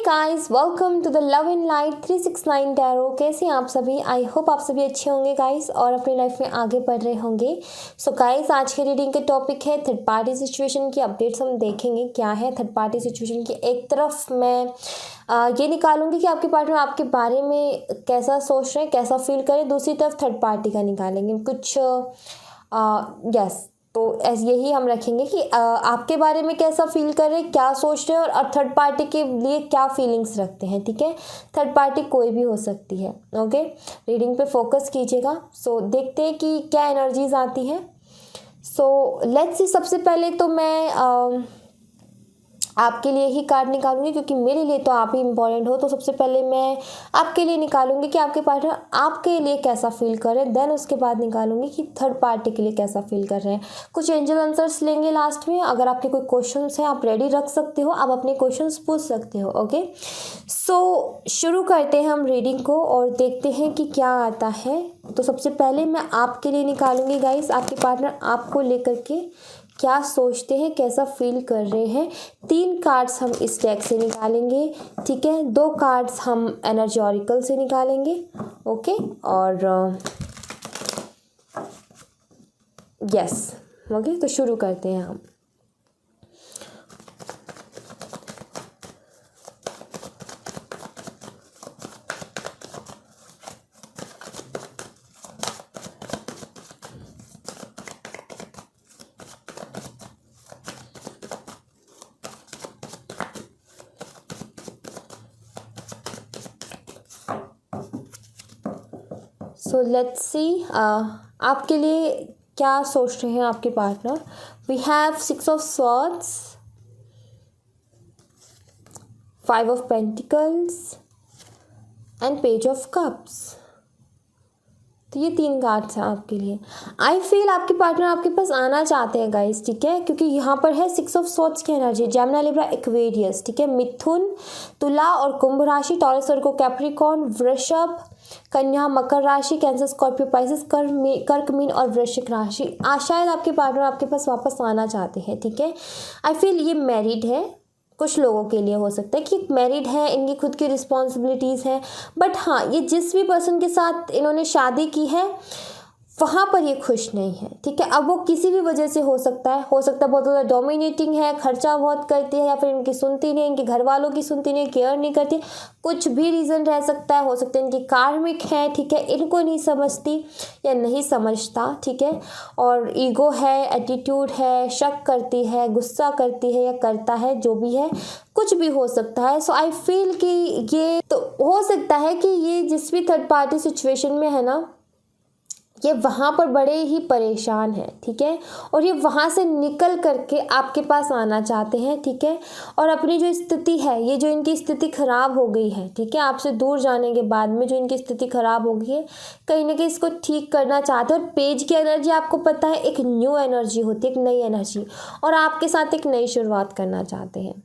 Guys, welcome to the love in light 369 tarot. कैसे हैं आप सभी? आई होप आप सभी अच्छे होंगे गाइस और अपनी लाइफ में आगे बढ़ रहे होंगे। सो गाइस, आज के रीडिंग के टॉपिक है थर्ड पार्टी सिचुएशन की अपडेट्स। हम देखेंगे क्या है थर्ड पार्टी सिचुएशन की। एक तरफ मैं ये निकालूंगी कि आपके पार्टनर आपके बारे में कैसा सोच रहे हैं, कैसा फील करें। दूसरी तरफ थर्ड पार्टी का निकालेंगे कुछ यस। तो यही हम रखेंगे कि आपके बारे में कैसा फील कर रहे हैं, क्या सोच रहे हैं और थर्ड पार्टी के लिए क्या फीलिंग्स रखते हैं। ठीक है, थर्ड पार्टी कोई भी हो सकती है। ओके, रीडिंग पे फोकस कीजिएगा। सो देखते हैं कि क्या एनर्जीज आती हैं। So let's see. सबसे पहले तो मैं आपके लिए ही कार्ड निकालूंगी क्योंकि मेरे लिए तो आप ही इम्पोर्टेंट हो। तो सबसे पहले मैं आपके लिए निकालूंगी कि आपके पार्टनर आपके लिए कैसा फील कर रहे हैं। देन उसके बाद निकालूंगी कि थर्ड पार्टी के लिए कैसा फील कर रहे हैं। कुछ एंजल आंसर्स लेंगे लास्ट में। अगर आपके कोई क्वेश्चंस हैं आप रेडी रख सकते हो, आप अपने क्वेश्चंस पूछ सकते हो। ओके, सो शुरू करते हैं हम रीडिंग को और देखते हैं कि क्या आता है। तो सबसे पहले मैं आपके लिए निकालूंगी गाइस, आपके पार्टनर आपको लेकर के क्या सोचते हैं, कैसा फील कर रहे हैं। 3 कार्ड्स हम इस डेक से निकालेंगे। ठीक है, 2 कार्ड्स हम एनर्जी ऑरिकल से निकालेंगे। ओके, और यस। ओके, तो शुरू करते हैं हम। सो लेट्स सी आपके लिए क्या सोच रहे हैं आपके partner. We have 6 of swords, 5 of pentacles and page of cups. तो ये 3 कार्ड्स हैं आपके लिए। आई फील आपके पार्टनर आपके पास आना चाहते हैं गाइस। ठीक है, क्योंकि यहाँ पर है 6 ऑफ स्वॉर्ड्स की एनर्जी, जेमिनी, लिब्रा, एक्वेरियस। ठीक है, मिथुन, तुला और कुंभ राशि, टॉरस, वर्गो, कैप्रिकॉर्न, वृषभ, कन्या, मकर राशि, कैंसर, स्कॉर्पियो, पाइसेस, कर्क, मीन और वृश्चिक राशि। शायद आपके पार्टनर आपके पास वापस आना चाहते हैं। ठीक है, आई फील ये मैरिड है। कुछ लोगों के लिए हो सकता है कि मैरिड है, इनकी खुद की रिस्पॉन्सिबिलिटीज़ हैं। बट हाँ, ये जिस भी पर्सन के साथ इन्होंने शादी की है वहाँ पर ये खुश नहीं है। ठीक है, अब वो किसी भी वजह से हो सकता है बहुत ज़्यादा डोमिनेटिंग है, खर्चा बहुत करती है, या फिर इनकी सुनती नहीं, इनके घर वालों की सुनती नहीं, केयर नहीं करती। कुछ भी रीज़न रह सकता है। हो सकता है इनकी कार्मिक है। ठीक है, इनको नहीं समझती या नहीं समझता। ठीक है, और ईगो है, एटीट्यूड है, शक करती है, गुस्सा करती है या करता है, जो भी है कुछ भी हो सकता है। सो आई फील कि ये तो हो सकता है कि ये जिस भी थर्ड पार्टी सिचुएशन में है ना, ये वहाँ पर बड़े ही परेशान हैं। ठीक है, और ये वहाँ से निकल करके आपके पास आना चाहते हैं। ठीक है, और अपनी जो स्थिति है, ये जो इनकी स्थिति खराब हो गई है, ठीक है, आपसे दूर जाने के बाद में जो इनकी स्थिति खराब हो गई है, कहीं ना कहीं इसको ठीक करना चाहते हैं। और पेज की एनर्जी आपको पता है एक न्यू एनर्जी होती है, एक नई एनर्जी, और आपके साथ एक नई शुरुआत करना चाहते हैं।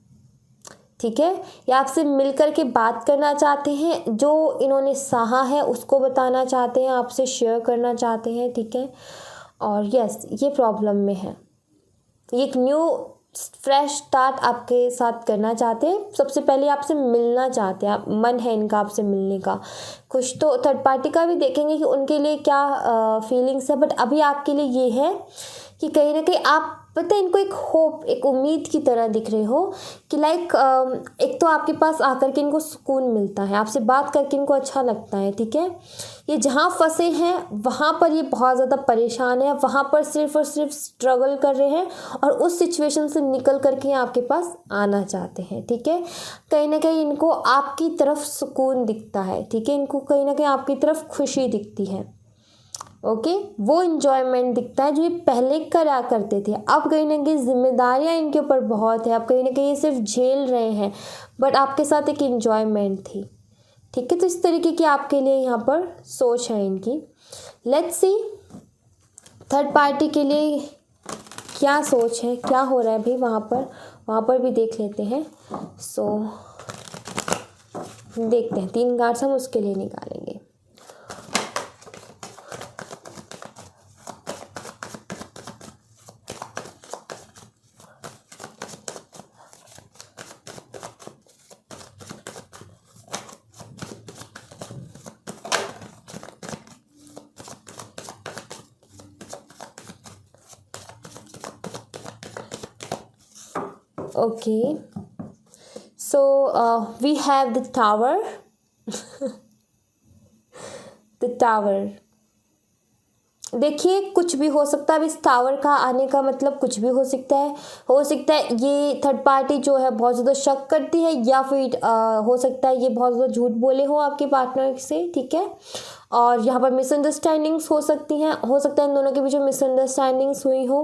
ठीक है, या आपसे मिलकर के बात करना चाहते हैं, जो इन्होंने सहा है उसको बताना चाहते हैं, आपसे शेयर करना चाहते हैं। ठीक है, और यस, ये प्रॉब्लम में है। ये एक न्यू फ्रेश स्टार्ट आपके साथ करना चाहते हैं। सबसे पहले आपसे मिलना चाहते हैं, आप मन है इनका आपसे मिलने का। कुछ तो थर्ड पार्टी का भी देखेंगे कि उनके लिए क्या फीलिंग्स है। बट अभी आपके लिए ये है कि कहीं ना कहीं आप पता है इनको एक होप, एक उम्मीद की तरह दिख रहे हो कि लाइक एक तो आपके पास आकर के इनको सुकून मिलता है, आपसे बात करके इनको अच्छा लगता है। ठीक है, ये जहाँ फंसे हैं वहाँ पर ये बहुत ज़्यादा परेशान है, वहाँ पर सिर्फ और सिर्फ स्ट्रगल कर रहे हैं और उस सिचुएशन से निकल करके आपके पास आना चाहते हैं। ठीक है, कहीं ना कहीं इनको आपकी तरफ सुकून दिखता है। ठीक है, इनको कहीं ना कहीं आपकी तरफ खुशी दिखती है। ओके, वो इन्जॉयमेंट दिखता है जो ये पहले करा करते थे। अब कहीं ना कहीं जिम्मेदारियां इनके ऊपर बहुत है, अब कहीं ना कहीं ये सिर्फ झेल रहे हैं, बट आपके साथ एक इन्जॉयमेंट थी। ठीक है, तो इस तरीके की आपके लिए यहाँ पर सोच है इनकी। लेट्स सी थर्ड पार्टी के लिए क्या सोच है, क्या हो रहा है भाई वहाँ पर भी देख लेते हैं। सो देखते हैं, 3 कार्ड्स हम उसके लिए निकालेंगे। Okay, so we have the tower. The tower, देखिए कुछ भी हो सकता है. अब इस टावर का आने का मतलब कुछ भी हो सकता है. हो सकता है ये थर्ड पार्टी जो है बहुत ज़्यादा शक करती है, या फिर हो सकता है ये बहुत ज़्यादा झूठ बोले हो आपके पार्टनर से, ठीक है. और यहाँ पर मिसअंडरस्टैंडिंग्स हो सकती हैं, हो सकता है इन दोनों के बीच में मिसअंडरस्टैंडिंग्स हुई हो.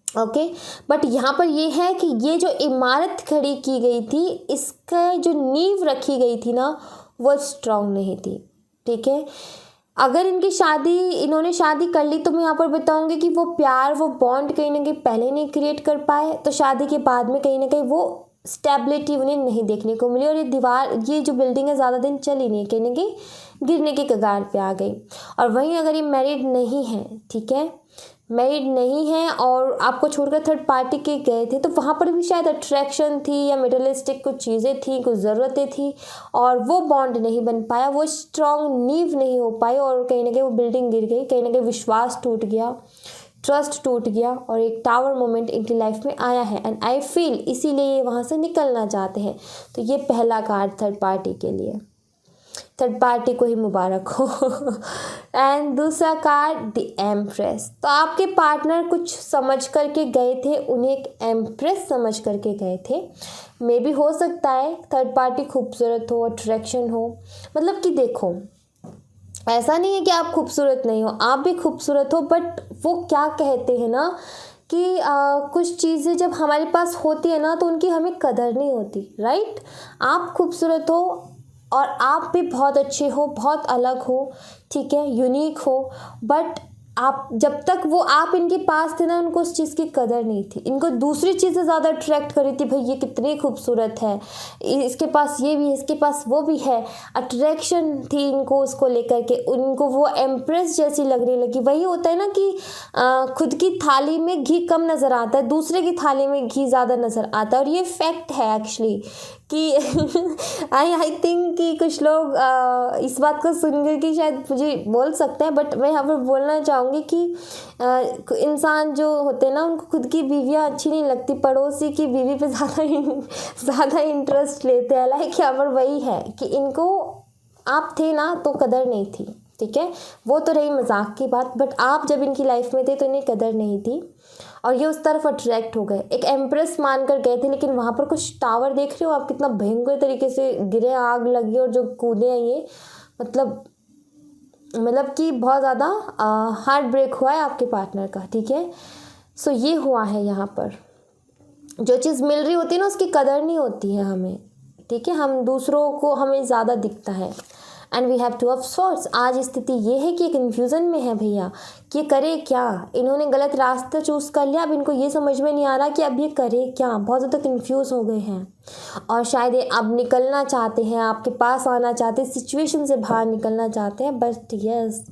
ओके, बट यहाँ पर ये है कि ये जो इमारत खड़ी की गई थी, इसका जो नींव रखी गई थी ना, वो स्ट्रांग नहीं थी, ठीक है. अगर इन्होंने शादी कर ली, तो मैं यहाँ पर बताऊंगी कि वो प्यार, वो बॉन्ड कहीं ना कहीं पहले नहीं क्रिएट कर पाए, तो शादी के बाद में कहीं ना कहीं वो स्टेबिलिटी उन्हें नहीं देखने को मिली. और ये जो बिल्डिंग है ज़्यादा दिन चली नहीं, कहीं ना कहीं गिरने के कगार पे आ गई. और वहीं अगर ये मैरिड नहीं है, ठीक है, मैरिड नहीं है और आपको छोड़कर थर्ड पार्टी के गए थे, तो वहाँ पर भी शायद अट्रैक्शन थी या मेटलिस्टिक कुछ चीज़ें थी, कुछ ज़रूरतें थी, और वो बॉन्ड नहीं बन पाया, वो स्ट्रॉन्ग नींव नहीं हो पाई, और कहीं ना कहीं वो बिल्डिंग गिर गई, कहीं ना कहीं विश्वास टूट गया, ट्रस्ट टूट गया, और एक टावर मोमेंट इनकी लाइफ में आया है. एंड आई फील इसीलिए ये वहाँ से निकलना चाहते हैं. तो ये पहला कार्ड थर्ड पार्टी के लिए, थर्ड पार्टी को ही मुबारक हो. एंड दूसरा कार्ड द एम्प्रेस. तो आपके पार्टनर कुछ समझ करके गए थे, उन्हें एक एम्प्रेस समझ करके गए थे. मे भी हो सकता है थर्ड पार्टी खूबसूरत हो, अट्रैक्शन हो, मतलब कि देखो ऐसा नहीं है कि आप खूबसूरत नहीं हो, आप भी खूबसूरत हो. बट वो क्या कहते हैं ना कि कुछ चीज़ें जब हमारे पास होती है ना, तो उनकी हमें कदर नहीं होती, राइट. आप खूबसूरत हो और आप भी बहुत अच्छे हो, बहुत अलग हो, ठीक है, यूनिक हो. बट आप जब तक वो आप इनके पास थे ना, उनको उस चीज़ की कदर नहीं थी. इनको दूसरी चीज़ें ज़्यादा अट्रैक्ट करी थी. भाई ये कितनी खूबसूरत है, इसके पास ये भी है, इसके पास वो भी है. अट्रैक्शन थी इनको उसको लेकर के, उनको वो एम्प्रेस जैसी लगने लगी. वही होता है ना कि खुद की थाली में घी कम नज़र आता है, दूसरे की थाली में घी ज़्यादा नज़र आता है. और ये फैक्ट है एक्चुअली कि आई थिंक कि कुछ लोग इस बात को सुनकर के शायद मुझे बोल सकते हैं. बट मैं यहाँ पर बोलना चाहूँगी कि इंसान जो होते हैं ना, उनको खुद की बीवियाँ अच्छी नहीं लगती, पड़ोसी की बीवी पे ज़्यादा इंटरेस्ट लेते हैं. लाइक यहाँ पर वही है कि इनको आप थे ना तो कदर नहीं थी, ठीक है. वो तो रही मजाक की बात, बट आप जब इनकी लाइफ में थे तो इन्हें कदर नहीं थी, और ये उस तरफ अट्रैक्ट हो गए. एक एम्प्रेस मानकर गए थे, लेकिन वहाँ पर कुछ टावर देख रहे हो आप, कितना भयंकर तरीके से गिरे, आग लगी, और जो कूदे हैं ये, मतलब कि बहुत ज़्यादा हार्ट ब्रेक हुआ है आपके पार्टनर का, ठीक है. सो ये हुआ है यहाँ पर. जो चीज़ मिल रही होती है ना, उसकी कदर नहीं होती है हमें, ठीक है. हम दूसरों को हमें ज़्यादा दिखता है. And we have two of swords. आज स्थिति ये है कि कन्फ्यूज़न में है भैया कि करे क्या. इन्होंने गलत रास्ता चूज़ कर लिया, अब इनको ये समझ में नहीं आ रहा कि अब ये करे क्या. बहुत ज़्यादा कन्फ्यूज़ हो गए हैं, और शायद ये अब निकलना चाहते हैं, आपके पास आना चाहते हैं, सिचुएशन से बाहर निकलना चाहते हैं. बट यस,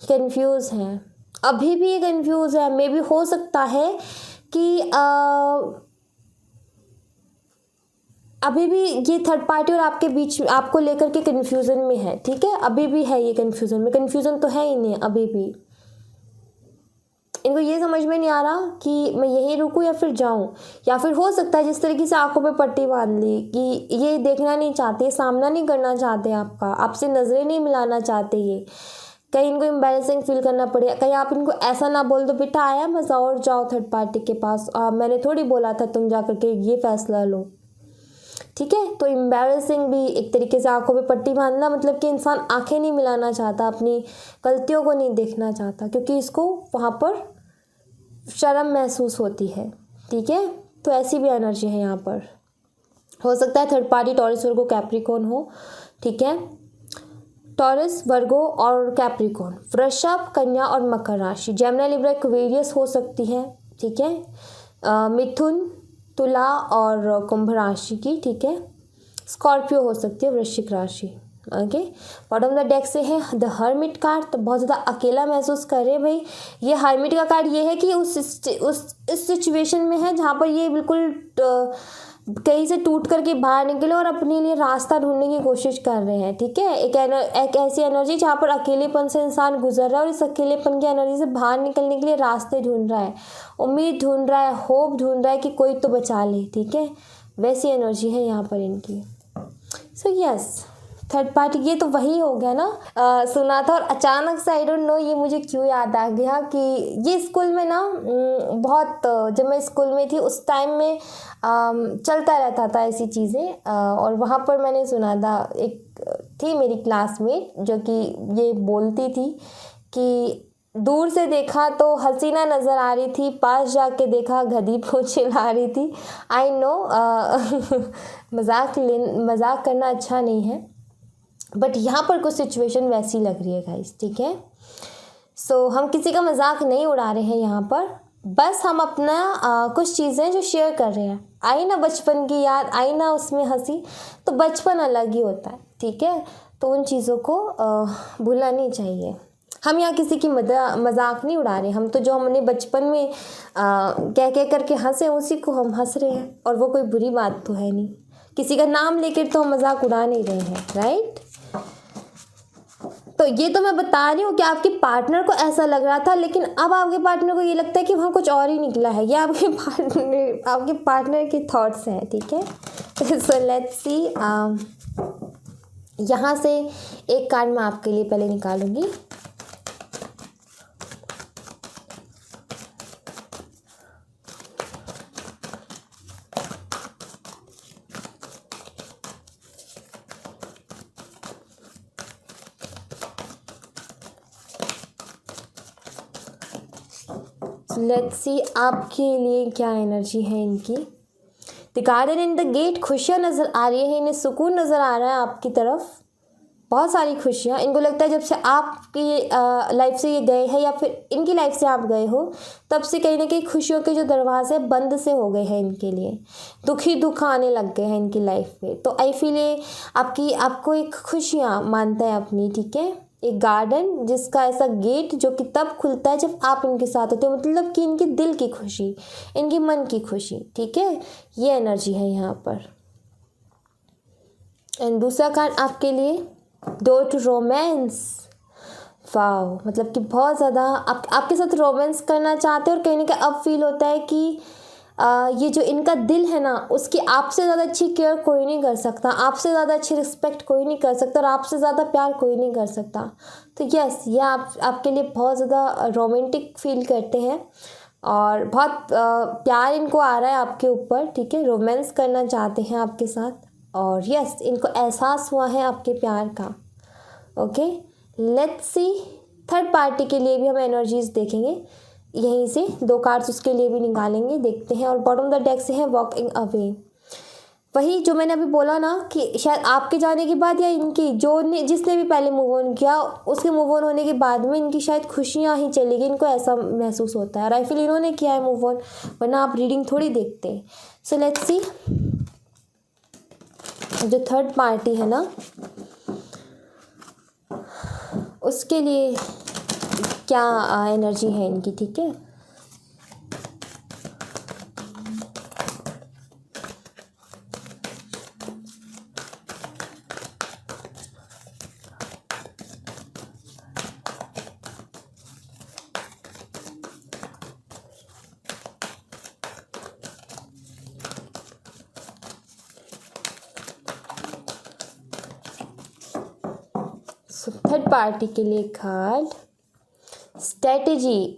कन्फ्यूज़ हैं, अभी भी ये कन्फ्यूज़ है. मे भी हो सकता है कि अभी भी ये थर्ड पार्टी और आपके बीच आपको लेकर के कन्फ्यूज़न में है, ठीक है. अभी भी है ये कन्फ्यूज़न में, कन्फ्यूज़न तो है ही नहीं. अभी भी इनको ये समझ में नहीं आ रहा कि मैं यहीं रुकूं या फिर जाऊं. या फिर हो सकता है जिस तरीके से आंखों पे पट्टी बांध ली कि ये देखना नहीं चाहते, सामना नहीं करना चाहते आपका, आपसे नज़रें नहीं मिलाना चाहते. ये कहीं इनको एम्बैरेसिंग फील करना पड़े, कहीं आप इनको ऐसा ना बोल दो बेटा आया मज़ा और जाओ थर्ड पार्टी के पास, मैंने थोड़ी बोला था तुम जा करके ये फैसला लो, ठीक है. तो एम्बैरेसिंग भी एक तरीके से, आंखों पे पट्टी बांधना मतलब कि इंसान आंखें नहीं मिलाना चाहता, अपनी गलतियों को नहीं देखना चाहता, क्योंकि इसको वहाँ पर शर्म महसूस होती है, ठीक है. तो ऐसी भी एनर्जी है यहाँ पर. हो सकता है थर्ड पार्टी टॉरस, वर्गो, कैप्रिकॉर्न हो, ठीक है. टॉरस, वर्गो और कैप्रिकॉर्न, वृषभ, कन्या और मकर राशि, जेमिनी, लिब्रा, एक्वेरियस हो सकती है, ठीक है. मिथुन, तुला और कुंभ राशि की, ठीक है. स्कॉर्पियो हो सकती है, वृश्चिक राशि. ओके, बॉटम द डेक से है द हर्मिट कार्ड. तो बहुत ज़्यादा अकेला महसूस कर रहे हैं भाई. ये हर्मिट का कार्ड ये है कि इस सिचुएशन में है जहाँ पर ये बिल्कुल कहीं से टूट करके बाहर निकले और अपने लिए रास्ता ढूंढने की कोशिश कर रहे हैं, ठीक है। एक ऐसी एनर्जी जहाँ पर अकेलेपन से इंसान गुजर रहा है और इस अकेलेपन की एनर्जी से बाहर निकलने के लिए रास्ते ढूंढ रहा है, उम्मीद ढूंढ रहा है, होप ढूंढ रहा है कि कोई तो बचा ले, ठीक है। वैसी एनर्जी है यहाँ पर इनकी। सो यस, थर्ड पार्टी ये तो वही हो गया ना, सुना था और अचानक से आई डोंट नो ये मुझे क्यों याद आ गया कि ये स्कूल में ना बहुत, जब मैं स्कूल में थी उस टाइम में चलता रहता था ऐसी चीज़ें, और वहाँ पर मैंने सुना था, एक थी मेरी क्लासमेट जो कि ये बोलती थी कि दूर से देखा तो हसीना नज़र आ रही थी, पास जाके देखा गधी पोछे ला रही थी। आई नो मजाक करना अच्छा नहीं है, बट यहाँ पर कुछ सिचुएशन वैसी लग रही है गाइस, ठीक है। सो हम किसी का मजाक नहीं उड़ा रहे हैं यहाँ पर, बस हम अपना कुछ चीज़ें जो शेयर कर रहे हैं। आई ना बचपन की याद, आई ना उसमें हंसी, तो बचपन अलग ही होता है, ठीक है। तो उन चीज़ों को भूलना नहीं चाहिए। हम यहाँ किसी की मजाक नहीं उड़ा रहे, हम तो जो हमने बचपन में कह कह करके हंसे उसी को हम हंस रहे हैं, और वो कोई बुरी बात तो है नहीं। किसी का नाम लेकर तो हम मजाक उड़ा नहीं रहे हैं, राइट। तो ये तो मैं बता रही हूँ कि आपके पार्टनर को ऐसा लग रहा था, लेकिन अब आपके पार्टनर को ये लगता है कि वहाँ कुछ और ही निकला है। ये आपके पार्टनर के थॉट्स हैं, ठीक है। सो लेट्स सी, यहाँ से एक कार्ड मैं आपके लिए पहले निकालूंगी। लेट्स सी आपके लिए क्या एनर्जी है इनकी। The garden in the gate, खुशियाँ नज़र आ रही है, इन्हें सुकून नज़र आ रहा है आपकी तरफ, बहुत सारी खुशियाँ। इनको लगता है जब से आपकी लाइफ से ये गए हैं या फिर इनकी लाइफ से आप गए हो, तब से कहीं ना कहीं खुशियों के जो दरवाजे बंद से हो गए हैं इनके लिए, दुख ही दुख आने लग गए हैं इनकी लाइफ में। तो आई फील ये आपको एक खुशियाँ मानता है अपनी, ठीक है। एक गार्डन जिसका ऐसा गेट जो कि तब खुलता है जब आप इनके साथ होते हो, मतलब कि इनके दिल की खुशी, इनके मन की खुशी, ठीक है। ये एनर्जी है यहाँ पर। एंड दूसरा कार्ड आपके लिए, डोर टू रोमांस। वाओ, मतलब कि बहुत ज़्यादा आपके साथ रोमांस करना चाहते हैं, और कहीं ना कहीं अब फील होता है कि ये जो इनका दिल है ना, उसकी आपसे ज़्यादा अच्छी केयर कोई नहीं कर सकता, आपसे ज़्यादा अच्छी रिस्पेक्ट कोई नहीं कर सकता, और आपसे ज़्यादा प्यार कोई नहीं कर सकता। तो यस, ये आपके लिए बहुत ज़्यादा रोमांटिक फील करते हैं, और बहुत प्यार इनको आ रहा है आपके ऊपर, ठीक है। रोमांस करना चाहते हैं आपके साथ, और यस, इनको एहसास हुआ है आपके प्यार का। Okay, let's see third party के लिए भी हम एनर्जीज देखेंगे। यहीं से 2 कार्ड्स उसके लिए भी निकालेंगे, देखते हैं। और बॉटम ऑफ द डेक से है वॉकिंग अवे। वही जो मैंने अभी बोला ना कि शायद आपके जाने के बाद या इनकी जिसने भी पहले मूव ऑन किया, उसके मूव ऑन होने के बाद में इनकी शायद खुशियाँ ही चली गई, इनको ऐसा महसूस होता है। और आई फील इन्होंने किया है मूव ऑन, वरना आप रीडिंग थोड़ी देखते हैं। सो लेट्स सी, जो थर्ड पार्टी है ना, उसके लिए क्या एनर्जी है इनकी, ठीक है। थर्ड पार्टी के लिए कार्ड, स्ट्रेटेजी।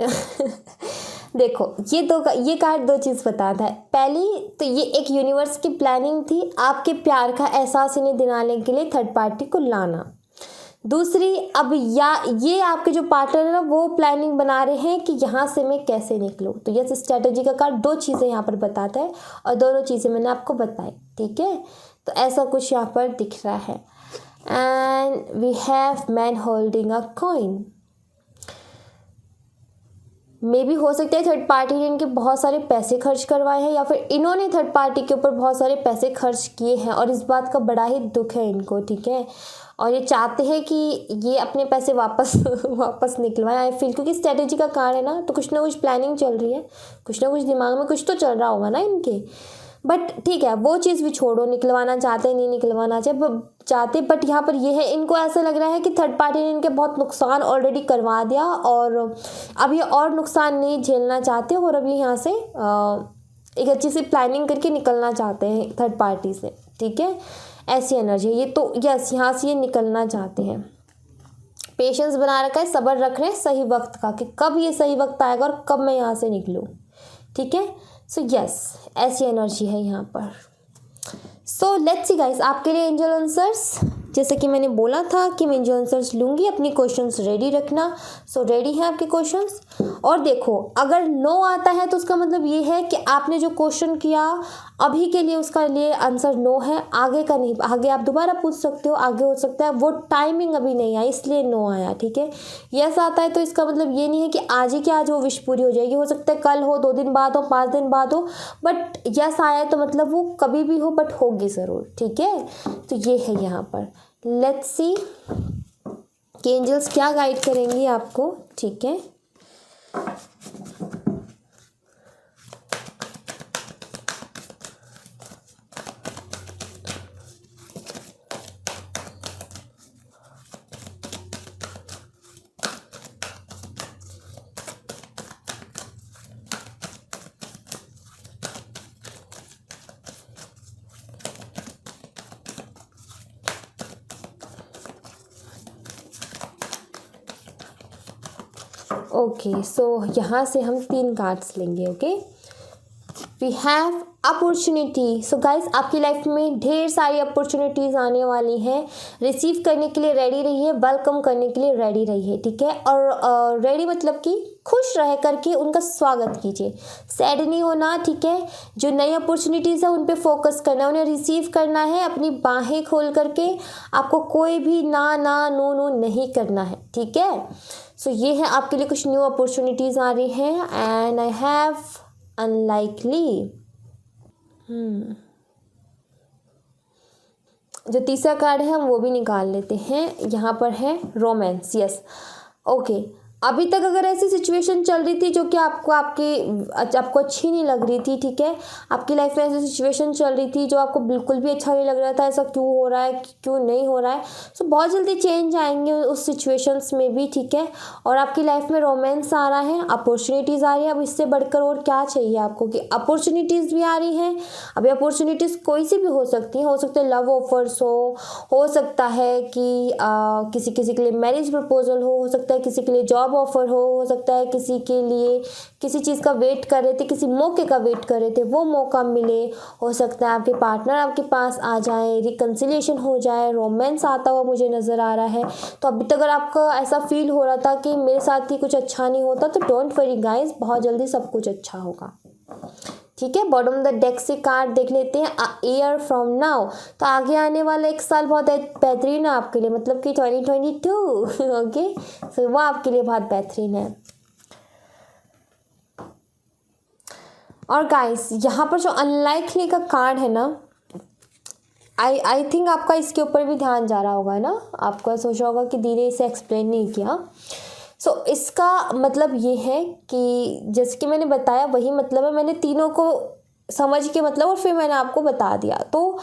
देखो, ये कार्ड 2 चीज़ बताता है। पहली तो ये एक यूनिवर्स की प्लानिंग थी, आपके प्यार का एहसास इन्हें दिलाने के लिए थर्ड पार्टी को लाना। दूसरी, अब ये आपके जो पार्टनर है ना, वो प्लानिंग बना रहे हैं कि यहाँ से मैं कैसे निकलूँ। तो ये स्ट्रेटेजी का कार्ड 2 चीज़ें यहाँ पर बताता है, और दोनों चीज़ें मैंने आपको बताई, ठीक है। तो ऐसा कुछ यहाँ पर दिख रहा है। And we have man holding a coin. मे भी हो सकता है थर्ड पार्टी ने इनके बहुत सारे पैसे खर्च करवाए हैं, या फिर इन्होंने थर्ड पार्टी के ऊपर बहुत सारे पैसे खर्च किए हैं, और इस बात का बड़ा ही दुख है इनको, ठीक है। और ये चाहते हैं कि ये अपने पैसे वापस निकलवाएं। आई फील क्योंकि स्ट्रेटेजी का कार्ड है ना, तो कुछ ना कुछ प्लानिंग चल रही है, कुछ ना कुछ दिमाग में कुछ तो चल रहा होगा ना इनके। बट ठीक है, वो चीज़ भी छोड़ो, निकलवाना चाहते नहीं निकलवाना चाहते, बट यहाँ पर ये है, इनको ऐसा लग रहा है कि थर्ड पार्टी ने इनके बहुत नुकसान ऑलरेडी करवा दिया और अब ये और नुकसान नहीं झेलना चाहते और अब ये यहाँ से एक अच्छी सी प्लानिंग करके निकलना चाहते हैं थर्ड पार्टी से, ठीक है। ऐसी एनर्जी है ये, तो यस यहाँ से ये निकलना चाहते हैं। पेशेंस बना रखा है, सब्र रख रहे हैं सही वक्त का कि कब ये सही वक्त आएगा और कब मैं यहाँ से निकलूँ, ठीक है। सो यस ऐसी एनर्जी है यहाँ पर। सो लेट्स सी गाइस, आपके लिए एंजल आंसर्स, जैसे कि मैंने बोला था कि मैं एंजल आंसर्स लूँगी, अपनी क्वेश्चंस रेडी रखना। सो रेडी हैं आपके क्वेश्चंस। और देखो, अगर नो आता है तो उसका मतलब ये है कि आपने जो क्वेश्चन किया अभी के लिए उसका लिए आंसर नो है, आगे का नहीं। आगे आप दोबारा पूछ सकते हो, आगे हो सकता है वो टाइमिंग अभी नहीं आई इसलिए नो आया, ठीक है। यस आता है तो इसका मतलब ये नहीं है कि आज ही के आज वो विश पूरी हो जाएगी, हो सकता है कल हो, 2 दिन बाद हो, 5 दिन बाद हो, बट यस आया है तो मतलब वो कभी भी हो बट होगी ज़रूर, ठीक है। तो ये है यहाँ पर। लेट्स सी कि एंजल्स क्या गाइड करेंगी आपको, ठीक है। ओके, सो यहाँ से हम 3 कार्ड्स लेंगे। Okay, we have opportunity. So guys, आपकी लाइफ में ढेर सारी अपॉर्चुनिटीज़ आने वाली हैं, रिसीव करने के लिए रेडी रहिए, वेलकम करने के लिए रेडी रहिए, ठीक है। और रेडी मतलब कि खुश रह करके उनका स्वागत कीजिए, सैड नहीं होना, ठीक है। जो नई अपॉर्चुनिटीज़ है उन पे फोकस करना है, उन्हें रिसीव करना है, अपनी बाहें खोल करके। आपको कोई भी ना ना नो नो नहीं करना है, ठीक है। सो ये है आपके लिए कुछ न्यू अपॉर्चुनिटीज़ आ रही हैं। And I have unlikely. जो तीसरा कार्ड है हम वो भी निकाल लेते हैं। यहाँ पर है रोमांस। Yes, okay. अभी तक अगर ऐसी सिचुएशन चल रही थी जो कि आपको अच्छी नहीं लग रही थी, ठीक है, आपकी लाइफ में ऐसी सिचुएशन चल रही थी जो आपको बिल्कुल भी अच्छा नहीं लग रहा था, ऐसा क्यों हो रहा है, क्यों नहीं हो रहा है, सो बहुत जल्दी चेंज आएंगे उस सिचुएशंस में भी, ठीक है। और आपकी लाइफ में रोमांस आ रहा है, अपॉर्चुनिटीज़ आ रही है। अब इससे बढ़कर और क्या चाहिए आपको कि अपॉर्चुनिटीज़ भी आ रही हैं। अभी अपॉर्चुनिटीज़ कोई सी भी हो सकती हैं, हो सकते हैं लव ऑफर्स हो सकता है कि किसी के लिए मैरिज प्रपोजल हो सकता है किसी के लिए जॉब ऑफर हो सकता है किसी के लिए किसी चीज़ का वेट कर रहे थे, किसी मौके का वेट कर रहे थे, वो मौका मिले। हो सकता है आपके पार्टनर आपके पास आ जाए, रिकन्सिलिएशन हो जाए, रोमांस आता हुआ मुझे नज़र आ रहा है। तो अभी तक अगर आपका ऐसा फील हो रहा था कि मेरे साथ ही कुछ अच्छा नहीं होता, तो डोंट वरी गाइस, बहुत जल्दी सब कुछ अच्छा होगा, ठीक है। बॉटम ऑफ द डेक से कार्ड देख लेते हैं, अ ईयर फ्रॉम नाउ। तो आगे आने वाला एक साल बहुत बेहतरीन है आपके लिए, मतलब कि 2022 ओके। सो वो आपके लिए बहुत बेहतरीन है। और गाइस, यहाँ पर जो अनलाइकली का कार्ड है ना, आई थिंक आपका इसके ऊपर भी ध्यान जा रहा होगा ना, आपको सोचा होगा कि दीदी इसे एक्सप्लेन नहीं किया। सो इसका मतलब ये है कि जैसे कि मैंने बताया वही मतलब है, मैंने तीनों को समझ के मतलब और फिर मैंने आपको बता दिया, तो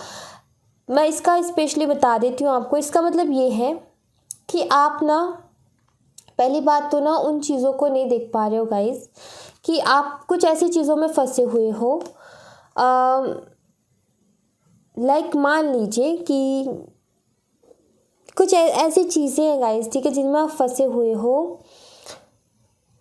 मैं इसका स्पेशली बता देती हूँ आपको। इसका मतलब ये है कि आप ना, पहली बात तो ना उन चीज़ों को नहीं देख पा रहे हो गाइस कि आप कुछ ऐसी चीज़ों में फंसे हुए हो। लाइक मान लीजिए कि कुछ ऐसी चीज़ें हैं गाइस, ठीक है, जिनमें आप फंसे हुए हो,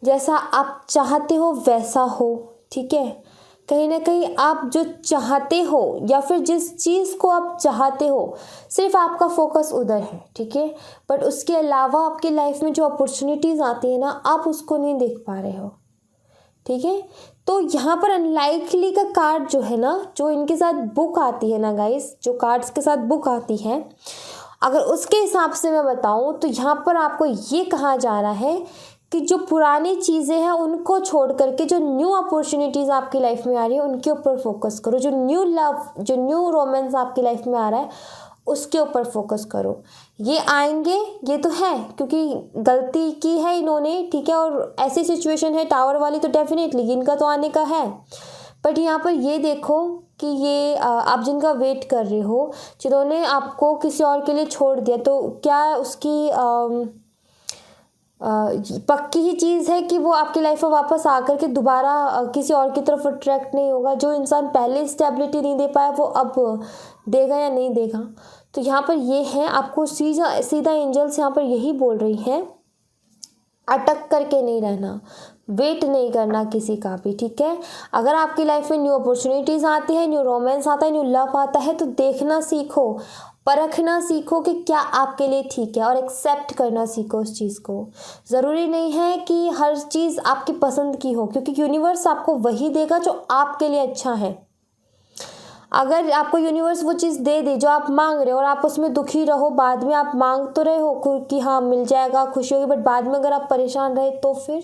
जैसा आप चाहते हो वैसा हो, ठीक है। कहीं ना कहीं आप जो चाहते हो या फिर जिस चीज़ को आप चाहते हो सिर्फ आपका फोकस उधर है, ठीक है। बट उसके अलावा आपकी लाइफ में जो अपॉर्चुनिटीज़ आती है ना, आप उसको नहीं देख पा रहे हो, ठीक है। तो यहाँ पर अनलाइकली का कार्ड जो है ना, जो इनके साथ बुक आती है ना गाइस, जो कार्ड्स के साथ बुक आती है, अगर उसके हिसाब से मैं बताऊं तो यहाँ पर आपको ये कहा जा रहा है कि जो पुरानी चीज़ें हैं उनको छोड़ करके जो न्यू अपॉर्चुनिटीज़ आपकी लाइफ में आ रही है उनके ऊपर फोकस करो। जो न्यू लव, जो न्यू रोमांस आपकी लाइफ में आ रहा है उसके ऊपर फोकस करो। ये आएंगे, ये तो है, क्योंकि गलती की है इन्होंने, ठीक है। और ऐसी सिचुएशन है टावर वाली, तो डेफिनेटली इनका तो आने का है। बट यहाँ पर ये देखो कि ये आप जिनका वेट कर रहे हो, जिन्होंने आपको किसी और के लिए छोड़ दिया, तो क्या उसकी पक्की ही चीज़ है कि वो आपकी लाइफ में वापस आकर के दोबारा किसी और की तरफ अट्रैक्ट नहीं होगा? जो इंसान पहले स्टेबिलिटी नहीं दे पाया वो अब देगा या नहीं देगा? तो यहाँ पर ये है, आपको सीधा सीधा एंजल्स यहाँ पर यही बोल रही हैं, अटक करके नहीं रहना, वेट नहीं करना किसी का भी, ठीक है। अगर आपकी लाइफ में न्यू अपॉर्चुनिटीज़ आती है, न्यू रोमांस आता है, न्यू लव आता है, तो देखना सीखो, परखना सीखो कि क्या आपके लिए ठीक है, और एक्सेप्ट करना सीखो उस चीज़ को। ज़रूरी नहीं है कि हर चीज़ आपकी पसंद की हो, क्योंकि यूनिवर्स आपको वही देगा जो आपके लिए अच्छा है। अगर आपको यूनिवर्स वो चीज़ दे दे जो आप मांग रहे हो, और आप उसमें दुखी रहो, बाद में आप मांग तो रहे हो कि हाँ मिल जाएगा, खुशी होगी, बट बाद में अगर आप परेशान रहे तो फिर,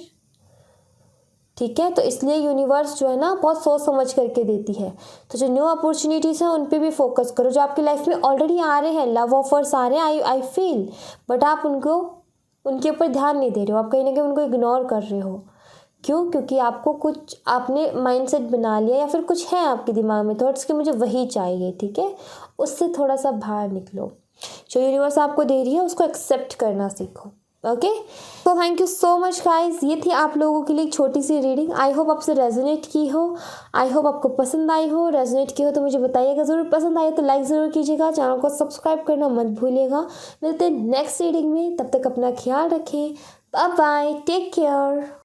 ठीक है। तो इसलिए यूनिवर्स जो है ना बहुत सोच समझ करके देती है। तो जो न्यू अपॉर्चुनिटीज़ हैं उन पे भी फोकस करो, जो आपकी लाइफ में ऑलरेडी आ रहे हैं, लव ऑफर्स आ रहे हैं, आई फील, बट आप उनके ऊपर ध्यान नहीं दे रहे हो, आप कहीं ना कहीं उनको इग्नोर कर रहे हो। क्यों? क्योंकि आपको कुछ, आपने माइंडसेट बना लिया, या फिर कुछ है आपके दिमाग में थॉट्स कि मुझे वही चाहिए, ठीक है। उससे थोड़ा सा बाहर निकलो, जो यूनिवर्स आपको दे रही है उसको एक्सेप्ट करना सीखो। ओके, तो thank you so much guys, ये थी आप लोगों के लिए एक छोटी सी रीडिंग। आई होप आपसे रेजोनेट की हो, आई होप आपको पसंद आई हो। रेजोनेट की हो तो मुझे बताइएगा ज़रूर, पसंद आए तो लाइक ज़रूर कीजिएगा, चैनल को सब्सक्राइब करना मत भूलिएगा। मिलते हैं नेक्स्ट रीडिंग में, तब तक अपना ख्याल रखें, बाय बाय, टेक केयर।